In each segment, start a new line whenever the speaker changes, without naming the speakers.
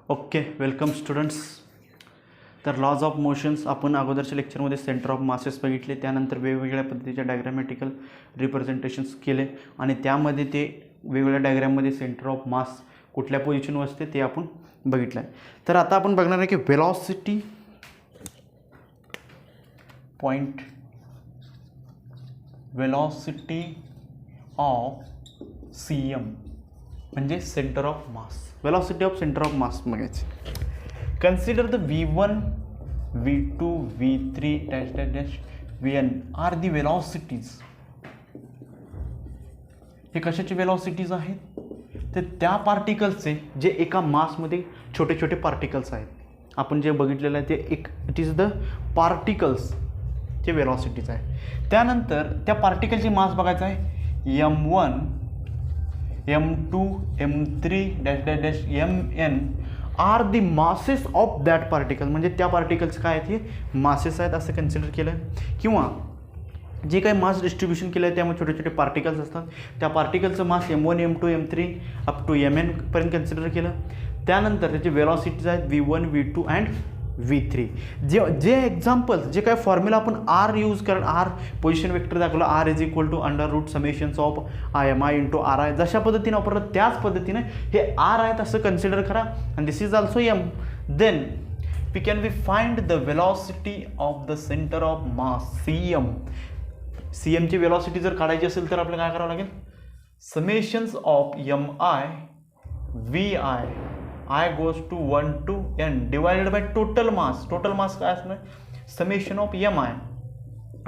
Okay, welcome students. तर lodge of motions आपण अगोदरच्या लेक्चरमध्ये सेंटर ऑफ मासेस बघितले, त्यानंतर वेगवेगळ्या पद्धतीच्या डायग्रॅमॅटिकल रिप्रेझेंटेशन्स केले आणि त्यामध्ये ते वेगवेगळ्या डायग्रॅममध्ये सेंटर ऑफ मास कुठल्या पोझिशनवर असते ते आपण बघितलं आहे. तर आता आपण बघणार आहे की velocity point, velocity of CM म्हणजे centre of mass. Velocity of centre of mass बघायची. Consider the V1, V2, V3 dash dash dash Vn are the velocities. हे कशाचे वेलॉसिटीज आहेत? ते त्या पार्टिकल्सचे जे एका मासमध्ये छोटे छोटे पार्टिकल्स आहेत. आपण जे बघितलेलं आहे ते इट इज द पार्टिकल्सचे वेलॉसिटीज आहे. त्यानंतर त्या पार्टिकलची मास बघायचा आहे M1, M2, M3 dash dash dash Mn are the masses of that particle. म्हणजे त्या पार्टिकल्स काय आहेत, हे मासेस आहेत असं कन्सिडर केलं. किंवा जे काही मास डिस्ट्रीब्युशन केलं आहे त्यामुळे छोटे छोटे पार्टिकल्स असतात, त्या पार्टिकलचं mass M1, M2, M3 up to Mn पर्यंत कन्सिडर केलं. त्यानंतर त्याचे वेलॉसिटीज आहेत V1, V2 अँड V3. जे एक्झाम्पल्स, जे काय फॉर्म्युला आपण आर यूज करा, आर पोझिशन वेक्टर दाखवला, R is equal to under root summations of IMI into RI, जशा पद्धतीने वापरलं त्याच पद्धतीने हे आर आहेत असं कन्सिडर करा. आणि this is also M. Then we can find the velocity of the centre of mass CM. CMची वेलॉसिटी जर काढायची असेल तर आपल्याला काय करावं लागेल? Summations of MI VI I goes to 1 to n divided by total mass. Total mass काय असणार? Summation of MI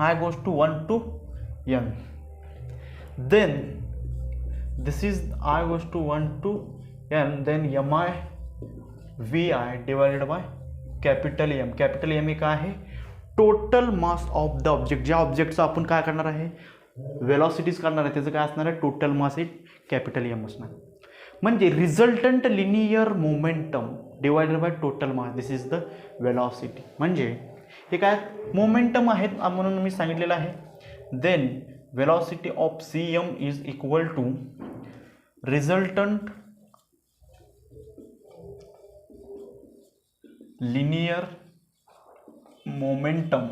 I goes to 1 to n. Then this is I goes to 1 to n. Then MI VI divided by capital M. Capital M हे काय आहे? Total mass of the object. ज्या ऑब्जेक्टचं आपण काय करणार आहे, वेलॉसिटीज करणार आहे, त्याचं काय असणार आहे? टोटल मास हे कॅपिटल M असणार. म्हणजे resultant linear momentum divided by total mass, this is the velocity. म्हणजे हे काय मोमेंटम आहेत म्हणून मी सांगितलेलं आहे. Then velocity of CM is equal to resultant linear momentum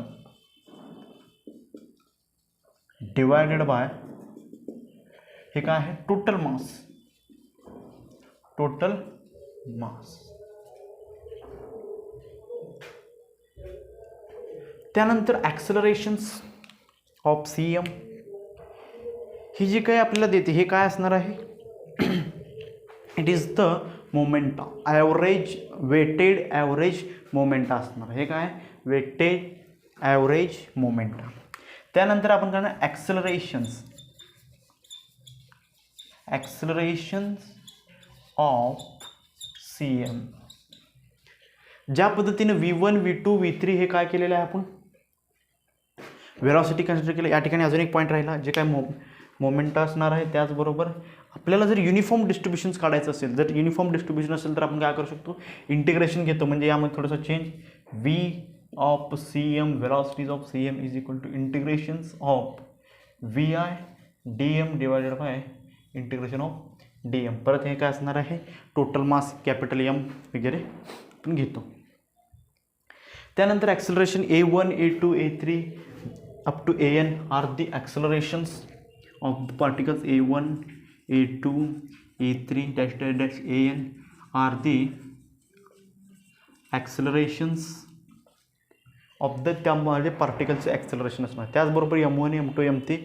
divided by हे काय आहे? Total mass. Total mass. त्यानंतर ॲक्सेलरेशन्स ऑफ CM ही जी काही आपल्याला देते हे काय असणार आहे? It is the momenta, average weighted average momenta असणार. हे काय? Weighted average momenta. त्यानंतर आपण करणार ॲक्सेलरेशन्स. ॲक्सेलरेशन्स ऑफ CM. ज्या पद्धतीने V1, V2, V3 हे काय केलेलं आहे आपण? वेलॉसिटी कन्सिडर केलं. या ठिकाणी अजून एक पॉईंट राहिला, जे काय मोमेंट असणार आहे. त्याचबरोबर आपल्याला जर युनिफॉर्म डिस्ट्रीब्युशन्स काढायचं असेल, जर युनिफॉर्म डिस्ट्रीब्युशन असेल तर आपण काय करू शकतो? इंटिग्रेशन घेतो. म्हणजे यामध्ये थोडंसं change. V of CM, velocities of CM is equal to integrations of VI DM divided by integration of DM. परत हे काय असणार आहे? टोटल मास कॅपिटल M वगैरे आपण घेतो. त्यानंतर acceleration A1, A2, A3 up to AN are the accelerations of the particles. A1, A2, A3 dash dash dash AN are the accelerations of the त्यामध्ये पार्टिकलचे ॲक्सेलरेशन असणार. त्याचबरोबर M1, M2, M3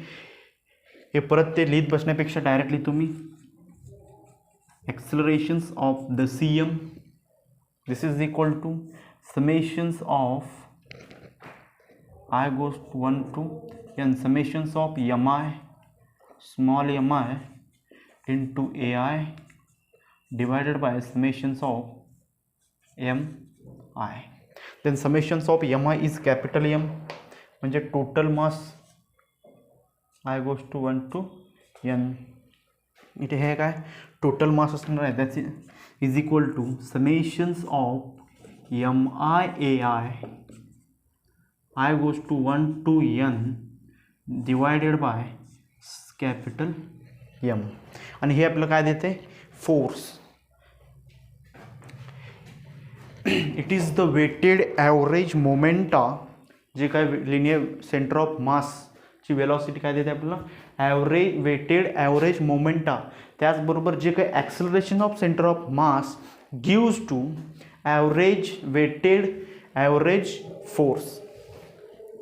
हे परत ते लिहित बसण्यापेक्षा डायरेक्टली तुम्ही accelerations of the CM, this is equal to summations of I goes to 1 to n summations of MI small mi into AI divided by summations of MI. Then summations of MI is capital M. म्हणजे total mass I goes to 1 to n. इथे हे काय? Total mass असणार आहे. That's is equal to summations of MI AI I goes to 1 to n divided by capital M. आणि हे आपल्याला काय देते? Force. It is the weighted average momenta, जे काय लिनियर सेंटर ऑफ मासची वेलॉसिटी काय देते आपल्याला, वेटेड ॲव्हरेज मोमेंटा. त्याचबरोबर जे काही acceleration of centre of mass gives to weighted average force.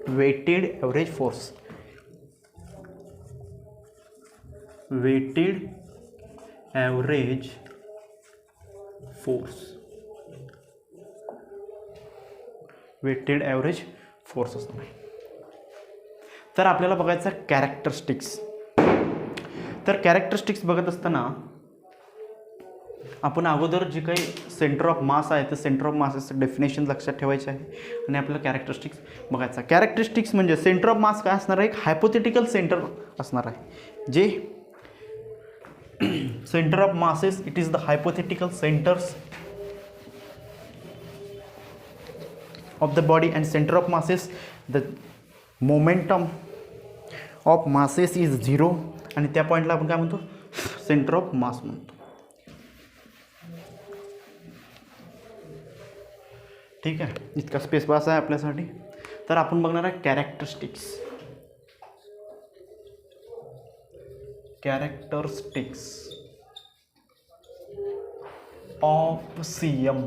Weighted average force, weighted average force, weighted average force असणार आहे. तर आपल्याला बघायचं कॅरेक्टरिस्टिक्स. तर कॅरेक्टरिस्टिक्स बघत असताना आपण अगोदर जे काही सेंटर ऑफ मास आहे, तर सेंटर ऑफ मासचं डेफिनेशन लक्षात ठेवायचे आहे आणि आपल्याला कॅरेक्टरिस्टिक्स बघायचा. कॅरेक्टरिस्टिक्स म्हणजे सेंटर ऑफ मास काय असणार आहे, एक हायपोथेटिकल सेंटर असणार आहे. जे centre of masses, it is the hypothetical centres of the body, and center of masses, the momentum of masses is 0, आणि त्या पॉईंटला आपण काय म्हणतो, सेंटर ऑफ मास म्हणतो. ठीक आहे, इतका स्पेस पास आहे आपल्यासाठी. तर आपण बघणार आहे characteristics. Characteristics of CM.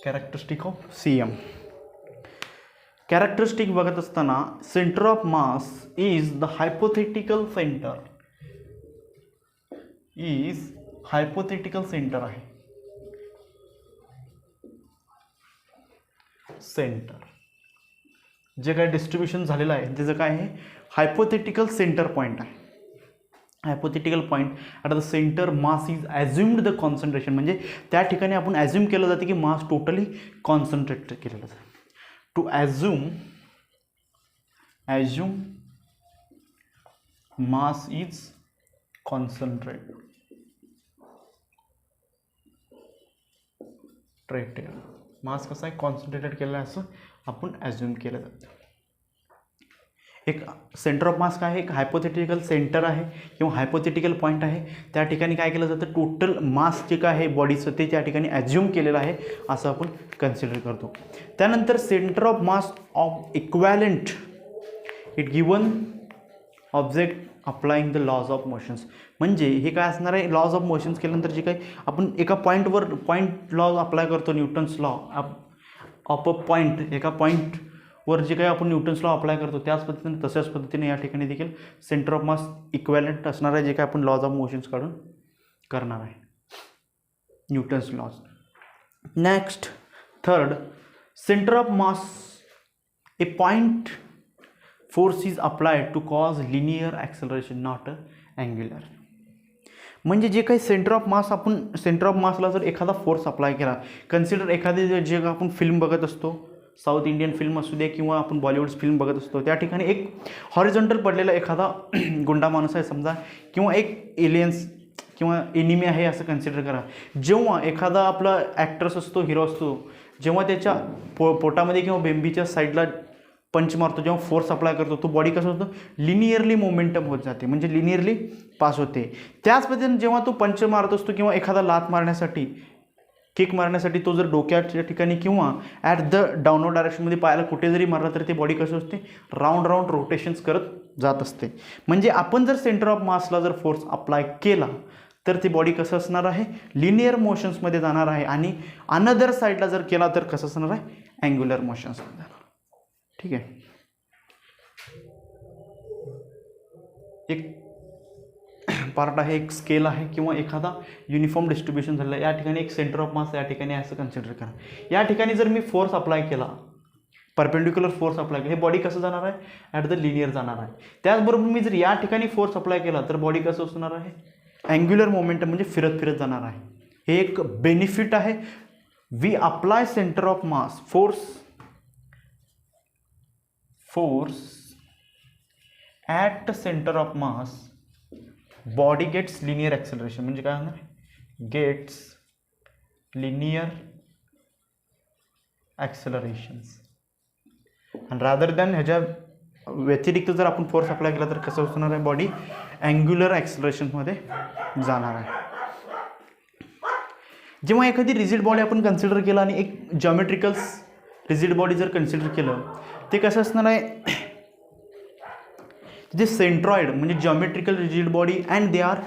Characteristic of CM. Characteristic बघत असताना centre of mass is the hypothetical centre, is hypothetical centre आहे. सेंटर जे काय डिस्ट्रीब्युशन झालेलं आहे त्याचं काय आहे, हायपोथेटिकल सेंटर पॉईंट आहे. Hypothetical point at the centre mass is assumed the concentration, म्हणजे त्या ठिकाणी आपण ॲझ्युम केलं जातं की मास टोटली कॉन्सन्ट्रेट केलेलं जातं. To assume mass is concentrated. Mass कसा आहे, कॉन्सन्ट्रेटेड केलेला आहे असं आपण ॲझ्युम केलं जातं. एक सेंटर ऑफ मास काय आहे, एक हायपोथेटिकल सेंटर आहे किंवा हायपोथेटिकल पॉईंट आहे. त्या ठिकाणी काय केलं जातं, टोटल मास जे काय आहे बॉडीचं ते त्या ठिकाणी ॲझ्युम केलेलं आहे असं आपण कन्सिडर करतो. त्यानंतर centre of mass of equivalent it given object applying the laws of motions. म्हणजे हे काय असणार आहे, लॉज ऑफ मोशन्स केल्यानंतर जे काही आपण एका पॉईंटवर पॉईंट लॉ अप्लाय करतो, Newton's law of a point, एका पॉईंटवर जे काही आपण न्यूटन्स लॉ अप्लाय करतो त्याच पद्धतीने तशाच पद्धतीने या ठिकाणी देखील सेंटर ऑफ मास इक्वॅलंट असणार आहे, जे काय आपण लॉज ऑफ मोशन्स काढून करणार आहे, Newton's laws. Next third, centre of mass a point force is applied to cause linear acceleration not angular. म्हणजे जे काही सेंटर ऑफ मास, आपण सेंटर ऑफ मासला जर एखादा फोर्स अप्लाय केला, कन्सिडर एखादी जे आपण फिल्म बघत असतो, साऊथ इंडियन फिल्म असू दे किंवा आपण बॉलिवूड फिल्म बघत असतो, त्या ठिकाणी एक हॉरिझॉन्टल पडलेला एखादा गुंडा माणूस आहे समजा, किंवा एक एलियन्स किंवा एनिमी आहे असं कन्सिडर करा. जेव्हा एखादा आपला ॲक्ट्रेस असतो, हिरो असतो, जेव्हा त्याच्या पोटामध्ये किंवा बेंबीच्या साईडला पंच मारतो, जेव्हा फोर्स अप्लाय करतो, तो बॉडी कसं होतं, लिनियरली मोमेंटम होत जाते, म्हणजे लिनियरली पास होते. त्याच पद्धतीने जेव्हा तो पंच मारत असतो किंवा एखादा लात मारण्यासाठी, किक मारण्यासाठी तो जर डोक्याच्या ठिकाणी किंवा ॲट द डाऊनवर्ड डायरेक्शनमध्ये पायाला कुठे जरी मारला तरी ते बॉडी कसं असते, राऊंड राऊंड रोटेशन्स करत जात असते. म्हणजे आपण जर सेंटर ऑफ मासला जर फोर्स अप्लाय केला तर ती बॉडी कसं असणार आहे, लिनियर मोशन्समध्ये जाणार आहे, आणि अनदर साईडला जर केला तर कसं असणार आहे, अँग्युलर मोशन्समध्ये जाणार. ठीक आहे. एक पार्ट आहे, एक स्केल आहे किंवा एखादा युनिफॉर्म डिस्ट्रीब्युशन झालेलं आहे, या ठिकाणी एक सेंटर ऑफ मास या ठिकाणी असं कन्सिडर करा. या ठिकाणी जर मी फोर्स अप्लाय केला, परपेंडिक्युलर फोर्स अप्लाय केला, हे बॉडी कसं जाणार आहे, ॲट द लिनियर जाणार आहे. त्याचबरोबर मी जर या ठिकाणी फोर्स अप्लाय केला तर बॉडी कसं असणार आहे, अँग्युलर मोमेंटम, म्हणजे फिरत फिरत जाणार आहे. हे एक बेनिफिट आहे. We apply centre of mass force at centre of mass, body gets linear acceleration. म्हणजे काय होणार, गेट्स लिनियर ॲक्सेलरेशन्स. आणि रादर दॅन ह्याच्या व्यतिरिक्त जर आपण फोर्स अप्लाय केला तर कसं असणार आहे, बॉडी अँग्युलर ॲक्सेलरेशनमध्ये जाणार आहे. जेव्हा एखादी रिजिड बॉडी आपण कन्सिडर केलं आणि एक जॉमेट्रिकल रिजिड बॉडी जर कन्सिडर केलं, ते कसं असणार आहे, जे सेंट्रॉइड म्हणजे geometrical rigid body and they are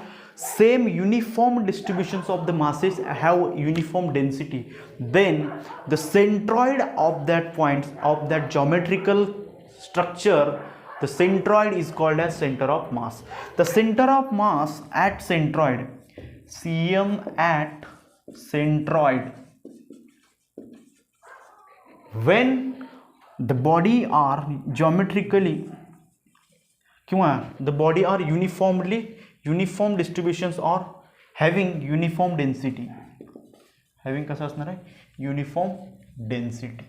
same uniform distributions of the masses have uniform density, then the centroid of that point of that geometrical structure, the centroid is called as center of mass. The center of mass at centroid, cm at centroid, when the body are geometrically किंवा the body are uniform distributions or having uniform density, having कसं असणार आहे, uniform density.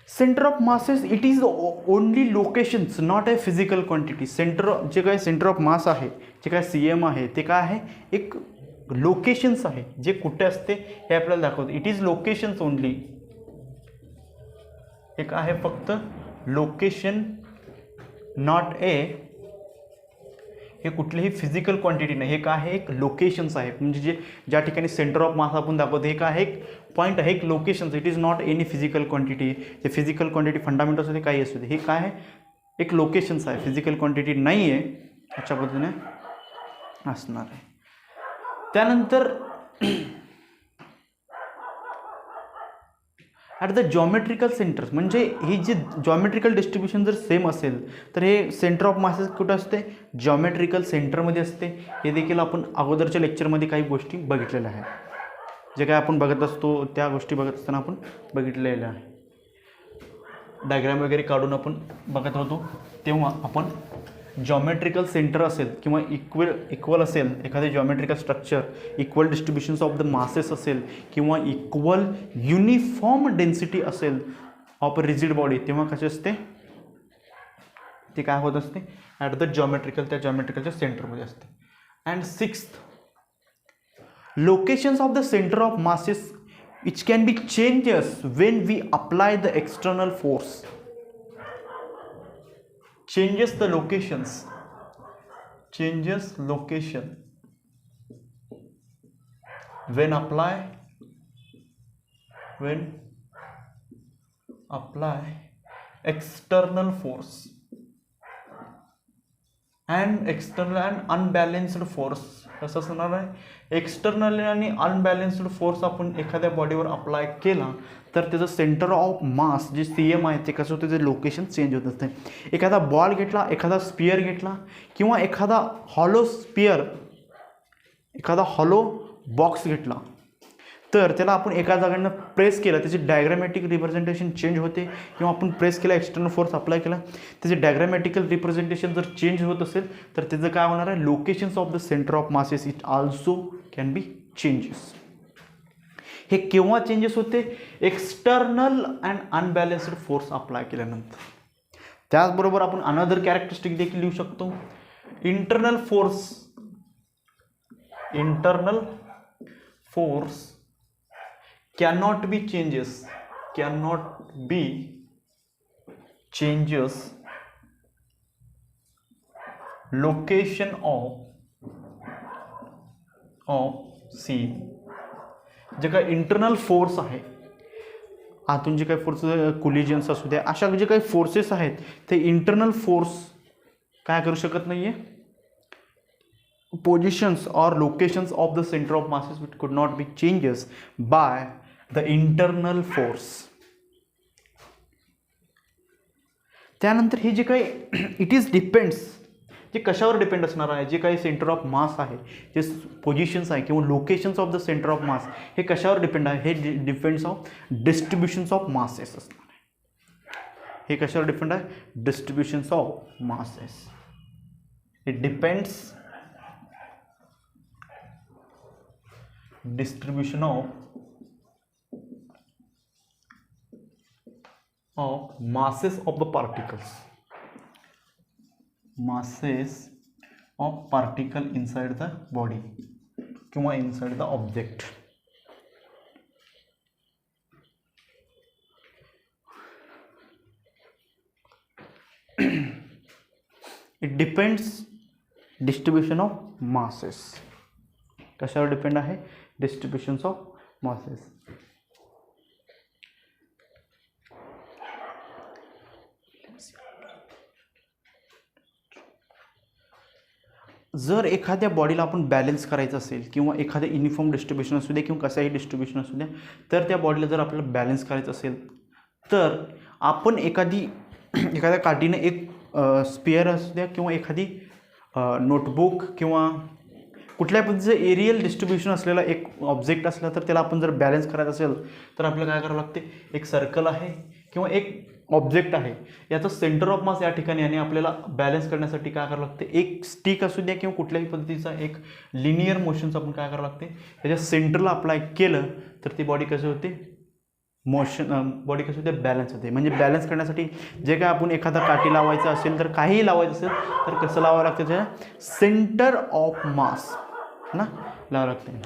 Center of masses, it is only locations, not a physical quantity. जे काय centre of मास आहे, जे काय CM आहे, ते काय आहे, एक लोकेशन्स आहे, जे कुठे असते हे आपल्याला दाखवतं. इट इज लोकेशन्स ओनली, एक आहे फक्त लोकेशन, नॉट ए, हे कुठलीही फिजिकल क्वांटिटी नाही, हे काय आहे, एक लोकेशन्स आहे. म्हणजे जे ज्या ठिकाणी सेंटर ऑफ मास आपण दाखवतो, हे काय आहे, एक पॉईंट आहे, एक locations. It is not any physical quantity. जे फिजिकल क्वांटिटी फंडामेंटल असते काही असू दे, हे काय आहे, एक लोकेशन्स आहे, फिजिकल क्वांटिटी नाही आहे, अशा पद्धतीने असणार आहे. त्यानंतर ॲट द जॉमेट्रिकल सेंटर्स, म्हणजे ही जी जॉमेट्रिकल डिस्ट्रीब्युशन जर सेम असेल तर हे सेंटर ऑफ मासेस कुठं असते, जॉमेट्रिकल सेंटरमध्ये असते. हे देखील आपण अगोदरच्या लेक्चरमध्ये काही गोष्टी बघितलेल्या आहेत, जे काय आपण बघत असतो त्या गोष्टी बघत असताना आपण बघितलेल्या आहे. डायग्राम वगैरे काढून आपण बघत होतो, तेव्हा आपण जॉमेट्रिकल सेंटर असेल किंवा इक्वल असेल एखादे geometrical structure, equal distributions of the masses असेल किंवा इक्वल युनिफॉर्म डेन्सिटी असेल ऑफ रिजिड बॉडी, तेव्हा कसे असते, ते काय होत असते, ॲट द जॉमेट्रिकल, त्या जॉमेट्रिकलच्या सेंटरमध्ये असते. And sixth, locations of the centre of masses which can be changes when we apply the external force. changes the location when apply external force and external and unbalanced force. कसं असणार आहे, external आणि unbalanced force आपण एखाद्या बॉडीवर apply केला तर त्याचं centre of मास जे CM आहे ते कसं होतं, त्याचं लोकेशन चेंज होत असते. एखादा बॉल घेतला, एखादा स्पियर घेतला किंवा एखादा हॉलो बॉक्स घेतला, तर त्याला आपण एका जागेनं प्रेस केलं, त्याची डायग्रामॅटिक रिप्रेझेंटेशन चेंज होते. किंवा आपण प्रेस केला, एक्सटर्नल फोर्स अप्लाय केला, त्याचे डायग्रामॅटिकल रिप्रेझेंटेशन जर चेंज होत असेल तर त्याचं काय होणार आहे, locations of the centre of masses it also can be changes. हे केव्हा चेंजेस होते, external and unbalanced force apply केल्यानंतर. त्याचबरोबर आपण अनदर कॅरेक्टरिस्टिक देखील लिहू शकतो. Internal force cannot be changes location of C. जे काही इंटरनल फोर्स आहे, आतून जे काही फोर्स, कोलिजन्स असू द्या, अशा जे काही फोर्सेस आहेत ते इंटरनल फोर्स काय करू शकत नाही आहे, positions or locations of the center of masses which could not be changes by the internal force. त्यानंतर हे जे काही इट इज डिपेंड्स, जे कशावर डिपेंड असणार आहे, जे काही सेंटर ऑफ मास आहे, जे पोझिशन्स आहे किंवा locations of the centre of mass, हे कशावर डिपेंड आहे, हे depends of distributions of masses असणार आहे. हे कशावर डिपेंड आहे, distributions of masses. It depends distribution of masses of the particles, masses of particle inside the body किंवा inside the object. It depends distribution of masses. कशावर depend आहे? Distributions of masses. जर एखाद्या बॉडीला आपण बॅलन्स करायचं असेल किंवा एखाद्या युनिफॉर्म डिस्ट्रीब्युशन असू दे किंवा कसाही डिस्ट्रीब्युशन असू द्या, तर त्या बॉडीला जर आपल्याला बॅलन्स करायचं असेल तर आपण एखाद्या काठीने एक स्पिअर असू द्या किंवा एखादी नोटबुक किंवा कुठल्याही पद्धतीचं एरियल डिस्ट्रीब्युशन असलेला एक ऑब्जेक्ट असला तर त्याला आपण जर बॅलन्स करायचं असेल तर आपल्याला काय करावं लागते? एक सर्कल आहे किंवा एक ऑब्जेक्ट आहे, याचं सेंटर ऑफ मास या ठिकाणी, आणि आपल्याला बॅलन्स करण्यासाठी काय करावं लागते? एक स्टिक असू द्या किंवा कुठल्याही पद्धतीचा एक लिनियर मोशनचं आपण काय करावं लागते? त्याच्या सेंटरला अप्लाय केलं तर ती बॉडी कशी होते? बॉडी कशी होते? बॅलन्स होते. म्हणजे बॅलन्स करण्यासाठी जे काय आपण एखादा काठी लावायचा असेल तर काहीही लावायचं असेल तर कसं लावावं लागतं? त्याच्या सेंटर ऑफ मास ना लावावं लागते.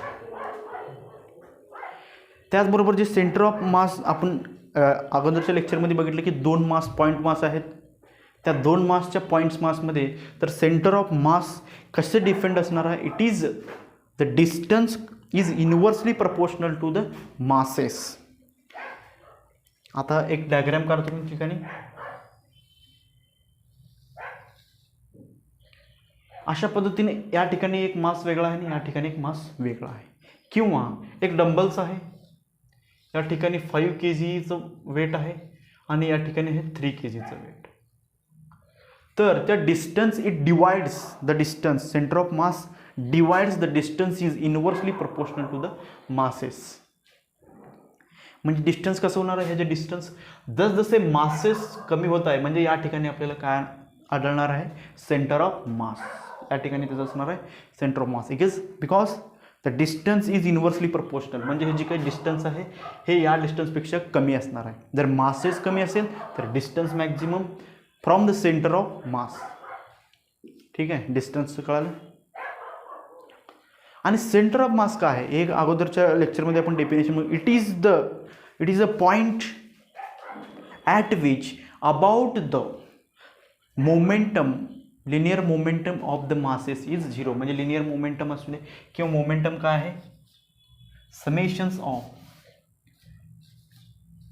त्याचबरोबर जे सेंटर ऑफ मास आपण अगोदरच्या लेक्चरमध्ये बघितलं की 2 मास पॉईंट मास आहेत. त्या 2 मासच्या पॉईंट्स मासमध्ये तर सेंटर ऑफ मास कसे डिफेंड असणार आहे? It is the distance is inversely proportional to the masses. आता एक डायग्राम काढतो मी ठिकाणी. अशा पद्धतीने या ठिकाणी एक मास वेगळा आहे आणि या ठिकाणी एक मास वेगळा आहे. किंवा एक डंबल्स आहे, या ठिकाणी 5 kgचं वेट आहे आणि या ठिकाणी हे 3 kgचं वेट. तर त्या distance it divides the distance, centre of mass divides the distance is inversely proportional to the masses. म्हणजे डिस्टन्स कसं होणार आहे? हे जे डिस्टन्स जसजसे मासेस कमी होत आहे म्हणजे या ठिकाणी आपल्याला काय आढळणार आहे? Centre of mass. या ठिकाणी त्याचं असणार आहे centre of mass. Because the distance is inversely proportional. म्हणजे हे जे काही डिस्टन्स आहे हे या डिस्टन्सपेक्षा कमी असणार आहे. जर मासेस कमी असेल तर distance maximum from the centre of मास. ठीक आहे, डिस्टन्स कळालं. आणि सेंटर ऑफ मास काय आहे? एक अगोदरच्या लेक्चरमध्ये आपण definition, it is a point at which about the momentum, linear momentum of the masses is 0. म्हणजे लिनियर मोमेंटम असू दे किंवा मोमेंटम काय आहे? Summations of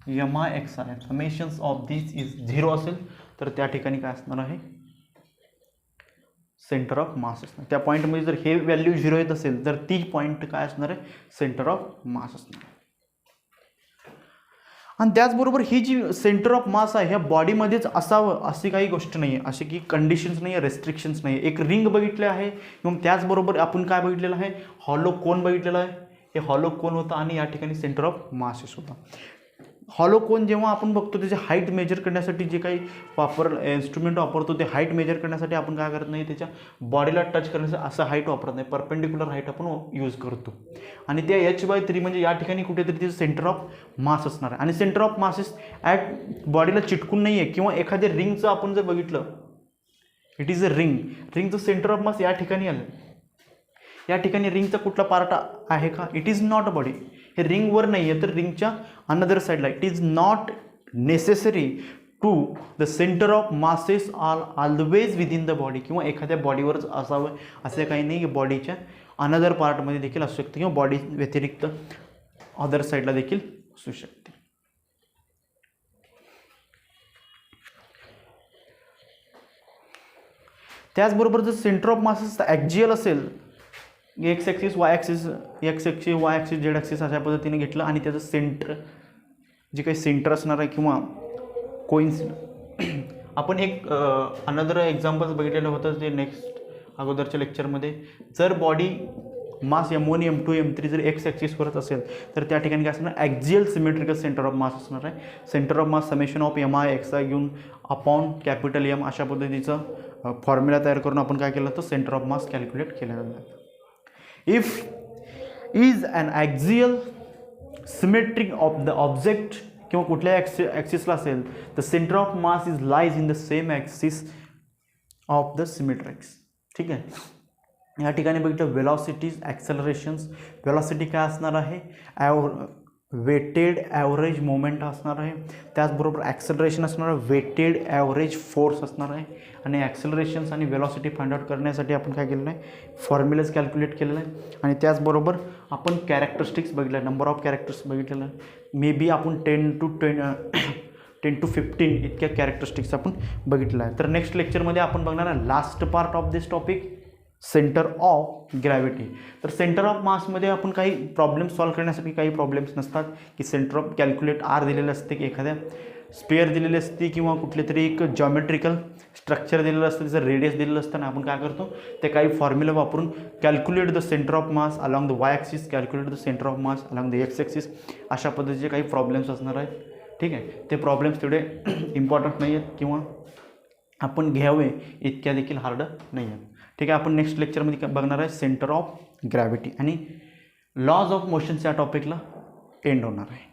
MI/XI, summations of this is 0 असेल तर त्या ठिकाणी काय असणार आहे? सेंटर ऑफ मास असणार. त्या पॉईंटमध्ये जर हे व्हॅल्यू 0 येत असेल तर ती पॉईंट काय असणार आहे? सेंटर ऑफ मास असणार. आणि त्याचबरोबर ही जी सेंटर ऑफ मास आहे ह्या बॉडीमध्येच असावं अशी काही गोष्ट नाही आहे, अशी की कंडिशन्स नाही आहे, रेस्ट्रिक्शन्स नाही आहे. एक रिंग बघितले आहे किंवा त्याचबरोबर आपण काय बघितलेलं आहे? हॉलो कोन बघितलेला आहे. हे हॉलो कोन होता आणि या ठिकाणी सेंटर ऑफ मासेस होता. हॉलो कोन जेव्हा आपण बघतो त्याची हाईट मेजर करण्यासाठी जे काही इन्स्ट्रुमेंट वापरतो ते हाईट मेजर करण्यासाठी आपण काय करत नाही? त्याच्या बॉडीला टच करण्याचं असं हाईट वापरत नाही, परपेंडिक्युलर हाईट आपण यूज करतो. आणि त्या H/3 म्हणजे या ठिकाणी कुठेतरी त्याचं सेंटर ऑफ मास असणार आहे. आणि सेंटर ऑफ मासेस ॲट बॉडीला चिटकून नाही आहे. किंवा एखाद्या रिंगचं आपण जर बघितलं, इट इज अ रिंगचं सेंटर ऑफ मास या ठिकाणी आलं. या ठिकाणी रिंगचा कुठला पार्ट आहे का? It is not a body. हे रिंगवर नाही आहे तर रिंगच्या अनदर साईडला. It is not necessary to the centre of masses are always within the body. किंवा एखाद्या बॉडीवरच असावं असं काही नाही की बॉडीच्या अनदर पार्टमध्ये देखील असू शकते किंवा बॉडी व्यतिरिक्त अदर साईडला देखील असू शकते. त्याचबरोबर जर सेंटर ऑफ मासेस ॲक्झियल असेल, x axis Y axis, Y axis Z axis अशा पद्धतीने घेतलं आणि त्याचं सेंटर जे काही सेंटर असणार आहे किंवा आपण एक अनदर एक्झाम्पल्स बघितलेलं होतं जे नेक्स्ट अगोदरच्या लेक्चरमध्ये. जर body mass M1 M2 M3 जर एक्स ॲक्सिसवरच असेल तर त्या ठिकाणी काय असणार? ॲक्झियल सिमेट्रिकल सेंटर ऑफ मास असणार आहे. Centre of mass summation of MI/XI घेऊन अपॉन कॅपिटल M अशा पद्धतीचं फॉर्म्युला तयार करून आपण काय केलं तर सेंटर ऑफ मास कॅल्क्युलेट केलं जातं. If is an axial symmetric of the object किंवा कुठल्या ॲक्सिसला असेल the center of mass is lies in the same axis of the symmetrics. ठीक आहे. या ठिकाणी बघितलं व्हेलॉसिटीज, ॲक्सेलरेशन्स. व्हेलॉसिटी काय असणार आहे? वेटेड ॲव्हरेज मोमेंट असणार आहे, त्याचबरोबर ॲक्सेलरेशन असणार आहे, वेटेड ॲव्हरेज फोर्स असणार आहे. आणि ॲक्सेलरेशन्स आणि वेलॉसिटी फाइंड आउट करण्यासाठी आपण काय केलेलं आहे, फॉर्म्युलाज कॅल्क्युलेट केलेलं आहे. आणि त्याचबरोबर आपण कॅरेक्टरिस्टिक्स बघितलं आहे, नंबर ऑफ कॅरेक्टर्स बघितलेलं आहे. मे बी आपण 10 to 15 इतक्या कॅरेक्टरिस्टिक्स आपण बघितलं आहे. तर नेक्स्ट लेक्चरमध्ये आपण बघणार आहे last part of this topic, centre of gravity. तर सेंटर ऑफ मासमध्ये आपण काही प्रॉब्लेम सॉल्व्ह करण्यासाठी काही प्रॉब्लेम्स नसतात की सेंटर ऑफ कॅल्क्युलेट आर दिलेलं असते, की एखाद्या स्पेअर दिलेली असते किंवा कुठले तरी एक जॉमेट्रिकल स्ट्रक्चर दिलेलं असतं, त्याचं रेडियस दिलेलं असताना आपण काय करतो, ते काही फॉर्म्युला वापरून calculate the centre of mass along the Y axis, calculate the centre of mass along the x axis, अशा पद्धतीचे काही प्रॉब्लेम्स असणार आहेत. ठीक आहे, ते प्रॉब्लेम्स तेवढे इम्पॉर्टंट नाही आहेत किंवा आपण घ्यावे इतक्या देखील हार्ड नाही आहेत. ठीक आहे, आपण नेक्स्ट लेक्चरमध्ये बघणार आहे सेंटर ऑफ ग्रॅव्हिटी आणि लॉज ऑफ मोशन्स या टॉपिकला एंड होणार आहे.